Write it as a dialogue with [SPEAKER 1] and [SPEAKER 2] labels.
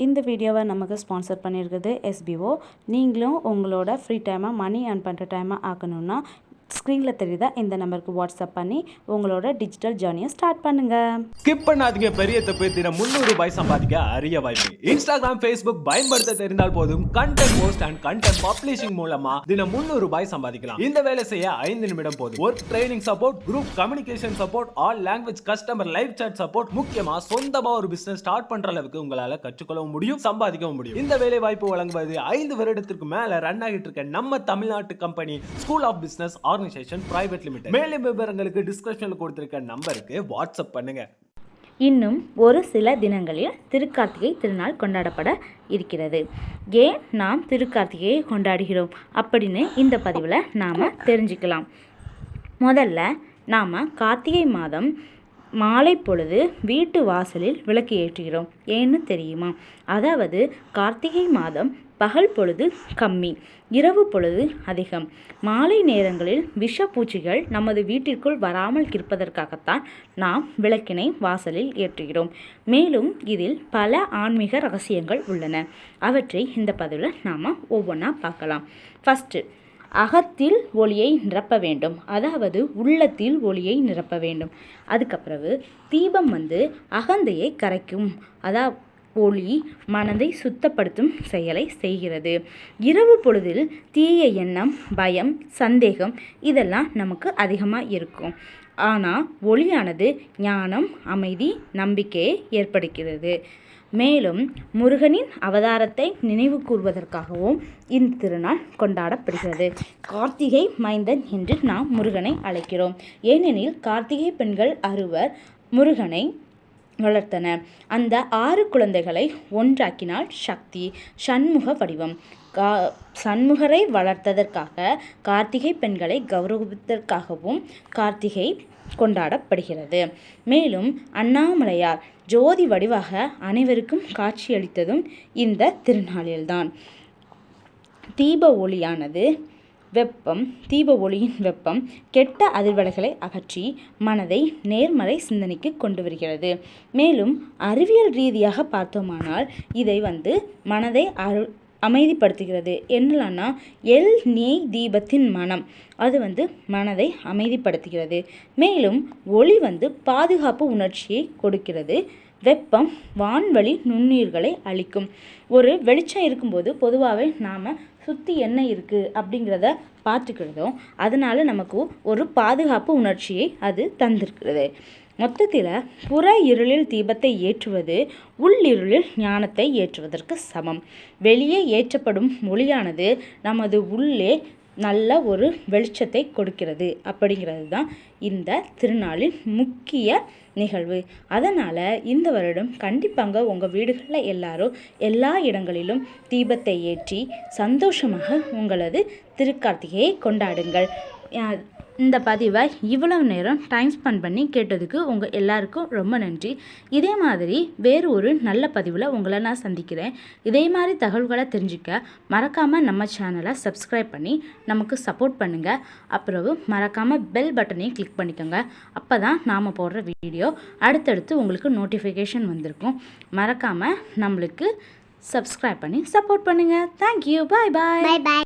[SPEAKER 1] இந்த வீடியோவை நமக்கு ஸ்பான்சர் பண்ணியிருக்குது எஸ்பிஓ. நீங்களும் உங்களோட ஃப்ரீ டைமாக மணி ஏர்ன் பண்ணுற டைமாக ஆக்கணும்னா ஸ்க்ரீனில் தெரியுதா இந்த நம்பருக்கு வாட்ஸ்அப் பண்ணி உங்களோட டிஜிட்டல் ஜேர்னியை ஸ்டார்ட் பண்ணுங்க.
[SPEAKER 2] ஸ்கிப் பண்ணாதீங்க. பெரிய தப்பு. தினம் 300 ரூபாய் சம்பாதிக்க அரிய வாய்ப்பு. இன்ஸ்டாகிராம், ஃபேஸ்புக் பயன்படுத்த தெரிந்தால் போதும் content post and content publishing மூலமா தினம் 300 ரூபாய் சம்பாதிக்கலாம். இந்த வேலை செய்ய 5 நிமிடம் போதும். Work training support, group communication support, all language customer live chat support, முக்கியமா சொந்தமா ஒரு பிசினஸ் ஸ்டார்ட் பண்ற அளவுக்கு உங்களால கற்றுக்கொள்ளவும் முடியும், சம்பாதிக்கவும் முடியும். இந்த வேலை வாய்ப்பு வழங்குவது 5 வருடத்திற்கு மேல ரன் ஆகிட்டு இருக்க நம்ம தமிழ்நாட்டு company school of business organisation private limited. மேலும் விவரங்களுக்கு டிஸ்கிரிப்ஷன்ல கொடுத்திருக்க நம்பருக்கு வாட்ஸ்அப் பண்ணுங்க.
[SPEAKER 3] இன்னும் ஒரு சில தினங்களில் திருக்கார்த்திகை திருநாள் கொண்டாடப்பட இருக்கிறது. ஏன் நாம் திருக்கார்த்திகையை கொண்டாடுகிறோம் அப்படின்னு இந்த பதிவில் நாம் தெரிஞ்சுக்கலாம். முதல்ல நாம் கார்த்திகை மாதம் மாலை பொழுது வீட்டு வாசலில் விளக்கு ஏற்றுகிறோம். ஏன்னு தெரியுமா? அதாவது கார்த்திகை மாதம் பகல் பொழுது கம்மி, இரவு பொழுது அதிகம். மாலை நேரங்களில் விஷப்பூச்சிகள் நமது வீட்டிற்குள் வராமல் இருப்பதற்காகத்தான் நாம் விளக்கினை வாசலில் ஏற்றுகிறோம். மேலும் இதில் பல ஆன்மீக ரகசியங்கள் உள்ளன. அவற்றை இந்த பதிவில் நாம் ஒவ்வொன்றா பார்க்கலாம். ஃபஸ்ட்டு, அகத்தில் ஒளியை நிரப்ப வேண்டும், அதாவது உள்ளத்தில் ஒளியை நிரப்ப வேண்டும். அதுக்கப்புறவு தீபம் அகந்தையை கரைக்கும், அதாவது ஒளி மனதை சுத்தப்படுத்தும் செயலை செய்கிறது. இரவு பொழுதில் தீய எண்ணம், பயம், சந்தேகம் இதெல்லாம் நமக்கு அதிகமாக இருக்கும். ஆனால் ஒளியானது ஞானம், அமைதி, நம்பிக்கையை ஏற்படுகிறது. மேலும் முருகனின் அவதாரத்தை நினைவு கூர்வதற்காகவும் இந்த திருநாள் கொண்டாடப்படுகிறது. கார்த்திகை மைந்தன் என்று நாம் முருகனை அழைக்கிறோம். ஏனெனில் கார்த்திகை பெண்கள் 6 முருகனை வளர்த்தனர். அந்த 6 குழந்தைகளை ஒன்றாக்கினால் சக்தி, சண்முக வடிவம். சண்முகரை வளர்த்ததற்காக கார்த்திகை பெண்களை கௌரவிப்பதற்காகவும் கார்த்திகை கொண்டாடப்படுகிறது. மேலும் அண்ணாமலையார் ஜோதி வடிவாக அனைவருக்கும் காட்சியளித்ததும் இந்த திருநாளில்தான். தீப ஒளியின் வெப்பம் கெட்ட அதிர்வலைகளை அகற்றி மனதை நேர்மறை சிந்தனைக்கு கொண்டு வருகிறது. மேலும் அறிவியல் ரீதியாக பார்த்தோமானால் இதை மனதை அமைதிப்படுத்துகிறது. என்னலான்னா நெய் தீபத்தின் மனம் அது மனதை அமைதிப்படுத்துகிறது. மேலும் ஒளி பாதுகாப்பு உணர்ச்சியை கொடுக்கிறது. வெப்பம் வான்வழி நுண்ணுயிர்களை அளிக்கும். ஒரு வெளிச்சம் இருக்கும்போது பொதுவாகவே நாம் சுற்றி என்ன இருக்குது அப்படிங்கிறத பார்த்துக்கிறதும் அதனால் நமக்கு ஒரு பாதுகாப்பு உணர்ச்சியை அது தந்திருக்கிறது. மொத்தத்தில் புற இருளில் தீபத்தை ஏற்றுவது உள்ளிருளில் ஞானத்தை ஏற்றுவதற்கு சமம். வெளியே ஏற்றப்படும் ஒளியானது நமது உள்ளே நல்ல ஒரு வெளிச்சத்தை கொடுக்கிறது. அப்படிங்கிறது தான் இந்த திருநாளின் முக்கிய நிகழ்வு. அதனால் இந்த வருடம் கண்டிப்பாக உங்கள் வீடுகளில் எல்லாரும் எல்லா இடங்களிலும் தீபத்தை ஏற்றி சந்தோஷமாக உங்களது திருக்கார்த்திகையை கொண்டாடுங்கள். இந்த பதிவை இவ்வளவு நேரம் டைம் ஸ்பெண்ட் பண்ணி கேட்டதுக்கு உங்கள் எல்லாருக்கும் ரொம்ப நன்றி. இதே மாதிரி வேறு ஒரு நல்ல பதிவில் உங்களை நான் சந்திக்கிறேன். இதே மாதிரி தகவல்களை தெரிஞ்சுக்க மறக்காமல் நம்ம சேனலை சப்ஸ்கிரைப் பண்ணி நமக்கு சப்போர்ட் பண்ணுங்கள். அப்புறம் மறக்காமல் பெல் பட்டனையும் கிளிக் பண்ணிக்கோங்க. அப்போ தான் நாம் போடுற வீடியோ அடுத்தடுத்து உங்களுக்கு நோட்டிஃபிகேஷன் வந்திருக்கும். மறக்காமல் நம்மளுக்கு சப்ஸ்கிரைப் பண்ணி சப்போர்ட் பண்ணுங்கள். தேங்க்யூ. பாய் பாய்.